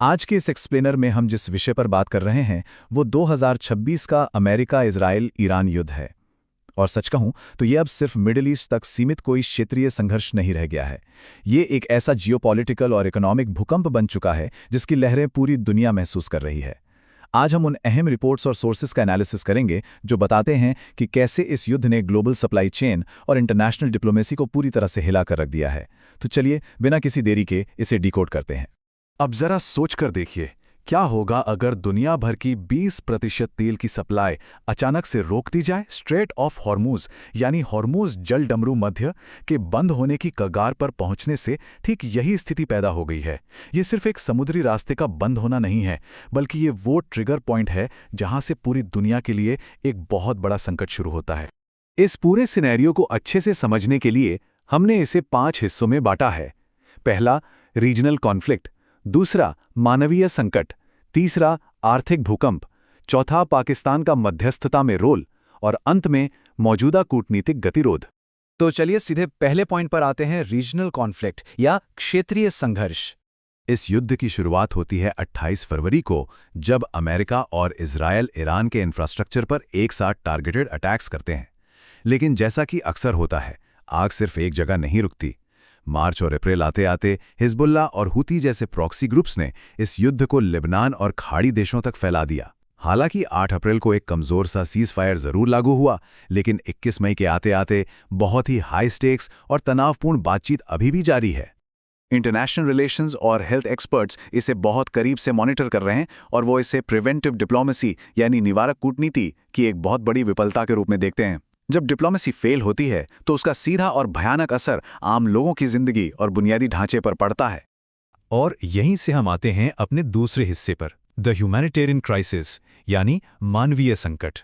आज के इस एक्सप्लेनर में हम जिस विषय पर बात कर रहे हैं वो 2026 का अमेरिका इजराइल ईरान युद्ध है। और सच कहूं तो ये अब सिर्फ मिडिल ईस्ट तक सीमित कोई क्षेत्रीय संघर्ष नहीं रह गया है। ये एक ऐसा जियोपॉलिटिकल और इकोनॉमिक भूकंप बन चुका है जिसकी लहरें पूरी दुनिया महसूस कर रही है। आज हम उन अहम रिपोर्ट्स और सोर्सेज का एनालिसिस करेंगे जो बताते हैं कि कैसे इस युद्ध ने ग्लोबल सप्लाई चेन और इंटरनेशनल डिप्लोमेसी को पूरी तरह से हिला कर रख दिया है। तो चलिए बिना किसी देरी के इसे डिकोड करते हैं। अब जरा सोच कर देखिए, क्या होगा अगर दुनिया भर की 20% तेल की सप्लाई अचानक से रोक दी जाए। स्ट्रेट ऑफ हॉर्मुज यानी हॉर्मुज जल डमरू मध्य के बंद होने की कगार पर पहुंचने से ठीक यही स्थिति पैदा हो गई है। ये सिर्फ एक समुद्री रास्ते का बंद होना नहीं है, बल्कि ये वो ट्रिगर पॉइंट है जहां से पूरी दुनिया के लिए एक बहुत बड़ा संकट शुरू होता है। इस पूरे सिनेरियो को अच्छे से समझने के लिए हमने इसे 5 हिस्सों में बांटा है। पहला, रीजनल कॉन्फ्लिक्ट। दूसरा, मानवीय संकट। तीसरा, आर्थिक भूकंप। चौथा, पाकिस्तान का मध्यस्थता में रोल। और अंत में मौजूदा कूटनीतिक गतिरोध। तो चलिए सीधे पहले पॉइंट पर आते हैं, रीजनल कॉन्फ्लिक्ट या क्षेत्रीय संघर्ष। इस युद्ध की शुरुआत होती है 28 फरवरी को, जब अमेरिका और इजरायल ईरान के इंफ्रास्ट्रक्चर पर एक साथ टारगेटेड अटैक्स करते हैं। लेकिन जैसा कि अक्सर होता है, आग सिर्फ एक जगह नहीं रुकती। मार्च और अप्रैल आते आते हिजबुल्लाह और हुती जैसे प्रॉक्सी ग्रुप्स ने इस युद्ध को लेबनान और खाड़ी देशों तक फैला दिया। हालांकि 8 अप्रैल को एक कमजोर सा सीज फायर जरूर लागू हुआ, लेकिन 21 मई के आते आते बहुत ही हाई स्टेक्स और तनावपूर्ण बातचीत अभी भी जारी है। इंटरनेशनल रिलेशंस और हेल्थ एक्सपर्ट्स इसे बहुत करीब से मॉनिटर कर रहे हैं और वो इसे प्रिवेंटिव डिप्लोमेसी यानी निवारक कूटनीति की एक बहुत बड़ी विफलता के रूप में देखते हैं। जब डिप्लोमेसी फेल होती है तो उसका सीधा और भयानक असर आम लोगों की जिंदगी और बुनियादी ढांचे पर पड़ता है। और यहीं से हम आते हैं अपने दूसरे हिस्से पर, द ह्यूमैनिटेरियन क्राइसिस यानी मानवीय संकट।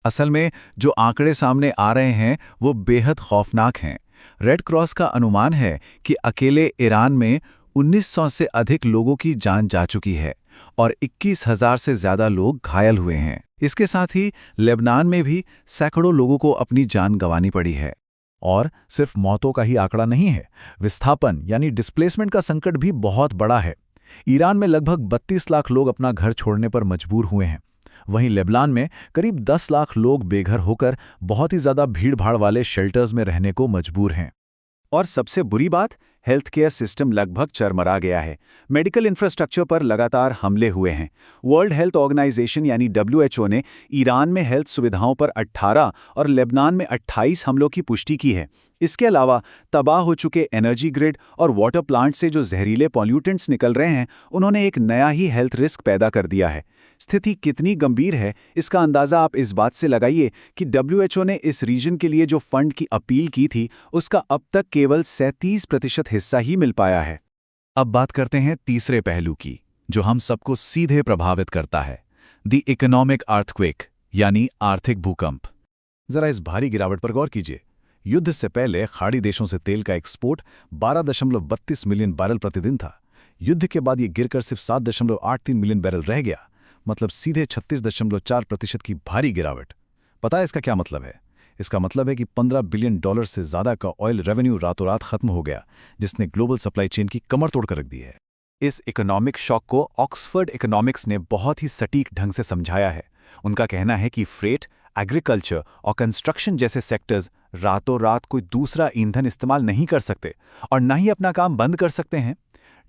असल में जो आंकड़े सामने आ रहे हैं वो बेहद खौफनाक हैं। रेड क्रॉस का अनुमान है कि अकेले ईरान में 1900 से अधिक लोगों की जान जा चुकी है और 21,000 से ज़्यादा लोग घायल हुए हैं। इसके साथ ही लेबनान में भी सैकड़ों लोगों को अपनी जान गंवानी पड़ी है। और सिर्फ मौतों का ही आंकड़ा नहीं है, विस्थापन यानी डिस्प्लेसमेंट का संकट भी बहुत बड़ा है। ईरान में लगभग 32 लाख लोग अपना घर छोड़ने पर मजबूर हुए हैं। वहीं लेबनान में करीब 10 लाख लोग बेघर होकर बहुत ही ज़्यादा भीड़भाड़ वाले शेल्टर्स में रहने को मजबूर हैं। और सबसे बुरी बात, हेल्थ केयर सिस्टम लगभग चरमरा गया है। मेडिकल इंफ्रास्ट्रक्चर पर लगातार हमले हुए हैं। वर्ल्ड हेल्थ ऑर्गेनाइजेशन यानी WHO ने ईरान में हेल्थ सुविधाओं पर 18 और लेबनान में 28 हमलों की पुष्टि की है। इसके अलावा तबाह हो चुके एनर्जी ग्रिड और वाटर प्लांट से जो जहरीले पॉल्यूटेंट्स निकल रहे हैं, उन्होंने एक नया ही हेल्थ रिस्क पैदा कर दिया है। स्थिति कितनी गंभीर है इसका अंदाज़ा आप इस बात से लगाइए कि WHO ने इस रीजन के लिए जो फंड की अपील की थी उसका अब तक केवल 37% हिस्सा ही मिल पाया है। अब बात करते हैं तीसरे पहलू की, जो हम सबको सीधे प्रभावित करता है, द इकोनॉमिक अर्थक्वेक यानी आर्थिक भूकंप। जरा इस भारी गिरावट पर गौर कीजिए। युद्ध से पहले खाड़ी देशों से तेल का एक्सपोर्ट 12.32 मिलियन बैरल प्रतिदिन था। युद्ध के बाद ये गिरकर सिर्फ 7.83 मिलियन बैरल रह गया, मतलब सीधे 36.4% की भारी गिरावट। पता है इसका क्या मतलब है? इसका मतलब है कि $15 बिलियन से ज़्यादा का ऑयल रेवेन्यू रातों रात खत्म हो गया, जिसने ग्लोबल सप्लाई चेन की कमर तोड़ कर रख दी है। इस इकोनॉमिक शॉक को ऑक्सफर्ड इकोनॉमिक्स ने बहुत ही सटीक ढंग से समझाया है। उनका कहना है कि फ्रेट, एग्रीकल्चर और कंस्ट्रक्शन जैसे सेक्टर्स रातों रात कोई दूसरा ईंधन इस्तेमाल नहीं कर सकते और न ही अपना काम बंद कर सकते हैं।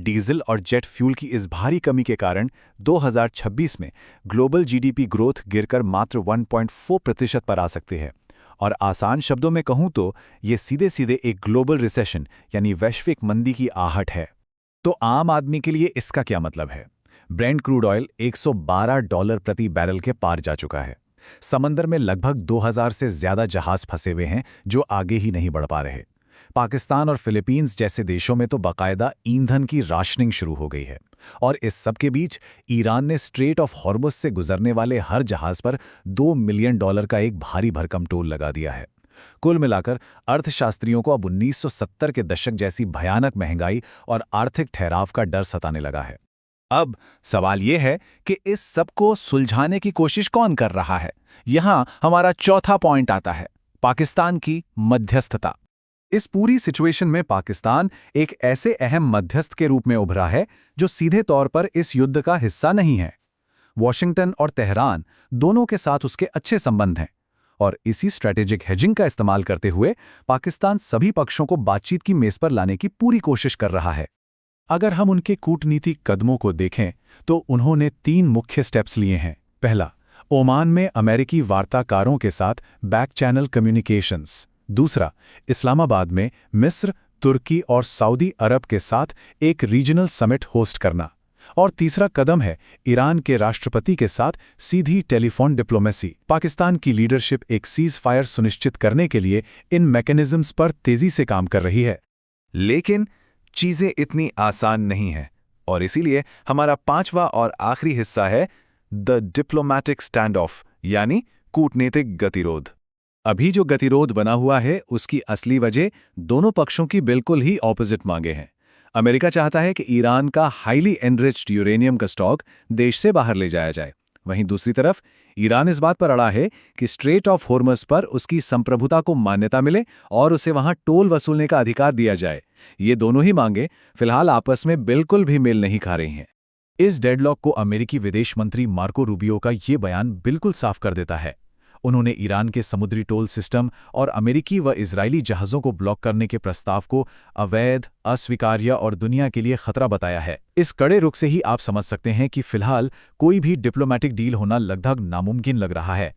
डीजल और जेट फ्यूल की इस भारी कमी के कारण 2026 में ग्लोबल GDP ग्रोथ गिरकर मात्र 1.4% पर आ सकती है। और आसान शब्दों में कहूं तो ये सीधे सीधे एक ग्लोबल रिसेशन यानी वैश्विक मंदी की आहट है। तो आम आदमी के लिए इसका क्या मतलब है? ब्रेंट क्रूड ऑयल $112 प्रति बैरल के पार जा चुका है। समंदर में लगभग 2000 से ज्यादा जहाज फंसे हुए हैं जो आगे ही नहीं बढ़ पा रहे। पाकिस्तान और फिलीपींस जैसे देशों में तो बाकायदा ईंधन की राशनिंग शुरू हो गई है। और इस सब के बीच ईरान ने स्ट्रेट ऑफ हॉर्मुज से गुजरने वाले हर जहाज पर $2 मिलियन का एक भारी भरकम टोल लगा दिया है। कुल मिलाकर अर्थशास्त्रियों को अब 1970 के दशक जैसी भयानक महंगाई और आर्थिक ठहराव का डर सताने लगा है। अब सवाल यह है कि इस सब को सुलझाने की कोशिश कौन कर रहा है? यहां हमारा चौथा पॉइंट आता है, पाकिस्तान की मध्यस्थता। इस पूरी सिचुएशन में पाकिस्तान एक ऐसे अहम मध्यस्थ के रूप में उभरा है जो सीधे तौर पर इस युद्ध का हिस्सा नहीं है। वॉशिंगटन और तेहरान दोनों के साथ उसके अच्छे संबंध हैं और इसी स्ट्रेटेजिक हेजिंग का इस्तेमाल करते हुए पाकिस्तान सभी पक्षों को बातचीत की मेज पर लाने की पूरी कोशिश कर रहा है। अगर हम उनके कूटनीतिक कदमों को देखें तो उन्होंने 3 मुख्य स्टेप्स लिए हैं। पहला, ओमान में अमेरिकी वार्ताकारों के साथ बैक चैनल कम्युनिकेशंस। दूसरा, इस्लामाबाद में मिस्र, तुर्की और सऊदी अरब के साथ एक रीजनल समिट होस्ट करना। और तीसरा कदम है ईरान के राष्ट्रपति के साथ सीधी टेलीफोन डिप्लोमेसी। पाकिस्तान की लीडरशिप एक सीज फायर सुनिश्चित करने के लिए इन मैकेनिज्म्स पर तेजी से काम कर रही है। लेकिन चीजें इतनी आसान नहीं हैं और इसीलिए हमारा 5वां और आखिरी हिस्सा है द डिप्लोमैटिक स्टैंड ऑफ, यानी कूटनीतिक गतिरोध। अभी जो गतिरोध बना हुआ है उसकी असली वजह दोनों पक्षों की बिल्कुल ही ऑपोजिट मांगे हैं। अमेरिका चाहता है कि ईरान का हाईली एनरिच्ड यूरेनियम का स्टॉक देश से बाहर ले जाया जाए। वहीं दूसरी तरफ ईरान इस बात पर अड़ा है कि स्ट्रेट ऑफ होर्मस पर उसकी संप्रभुता को मान्यता मिले और उसे वहां टोल वसूलने का अधिकार दिया जाए। ये दोनों ही मांगे फिलहाल आपस में बिल्कुल भी मेल नहीं खा रही हैं। इस डेडलॉक को अमेरिकी विदेश मंत्री मार्को रूबियो का ये बयान बिल्कुल साफ कर देता है। उन्होंने ईरान के समुद्री टोल सिस्टम और अमेरिकी व इजरायली जहाज़ों को ब्लॉक करने के प्रस्ताव को अवैध, अस्वीकार्य और दुनिया के लिए खतरा बताया है। इस कड़े रुख से ही आप समझ सकते हैं कि फिलहाल कोई भी डिप्लोमैटिक डील होना लगभग नामुमकिन लग रहा है।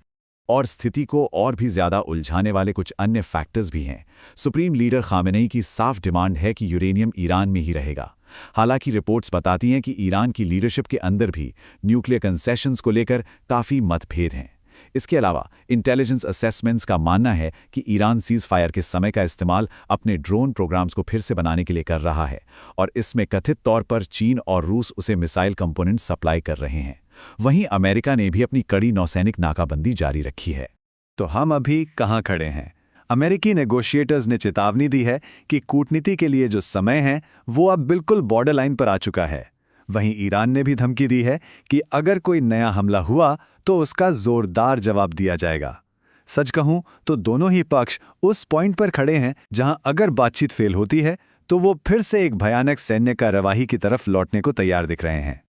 और स्थिति को और भी ज्यादा उलझाने वाले कुछ अन्य फैक्टर्स भी हैं। सुप्रीम लीडर खामेनेई की साफ डिमांड है कि यूरेनियम ईरान में ही रहेगा। हालांकि रिपोर्ट्स बताती हैं कि ईरान की लीडरशिप के अंदर भी न्यूक्लियर कंसेशंस को लेकर काफ़ी मतभेद हैं। इसके अलावा इंटेलिजेंस असेसमेंट्स का मानना है कि ईरान सीज फायर के समय का इस्तेमाल अपने ड्रोन प्रोग्राम्स को फिर से बनाने के लिए कर रहा है और इसमें कथित तौर पर चीन और रूस उसे मिसाइल कंपोनेंट सप्लाई कर रहे हैं। वहीं अमेरिका ने भी अपनी कड़ी नौसैनिक नाकाबंदी जारी रखी है। तो हम अभी कहाँ खड़े हैं? अमेरिकी नेगोशिएटर्स ने चेतावनी दी है कि कूटनीति के लिए जो समय है वो अब बिल्कुल बॉर्डर लाइन पर आ चुका है। वहीं ईरान ने भी धमकी दी है कि अगर कोई नया हमला हुआ तो उसका जोरदार जवाब दिया जाएगा। सच कहूं तो दोनों ही पक्ष उस पॉइंट पर खड़े हैं जहां अगर बातचीत फेल होती है तो वो फिर से एक भयानक सैन्य कार्यवाही की तरफ लौटने को तैयार दिख रहे हैं।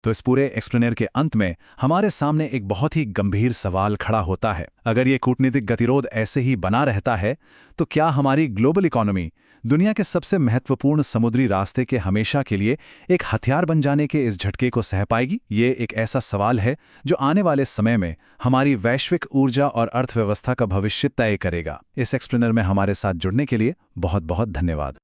तो इस पूरे एक्सप्लेनर के अंत में हमारे सामने एक बहुत ही गंभीर सवाल खड़ा होता है। अगर ये कूटनीतिक गतिरोध ऐसे ही बना रहता है तो क्या हमारी ग्लोबल इकोनॉमी दुनिया के सबसे महत्वपूर्ण समुद्री रास्ते के हमेशा के लिए एक हथियार बन जाने के इस झटके को सह पाएगी? ये एक ऐसा सवाल है जो आने वाले समय में हमारी वैश्विक ऊर्जा और अर्थव्यवस्था का भविष्य तय करेगा। इस एक्सप्लेनर में हमारे साथ जुड़ने के लिए बहुत बहुत धन्यवाद।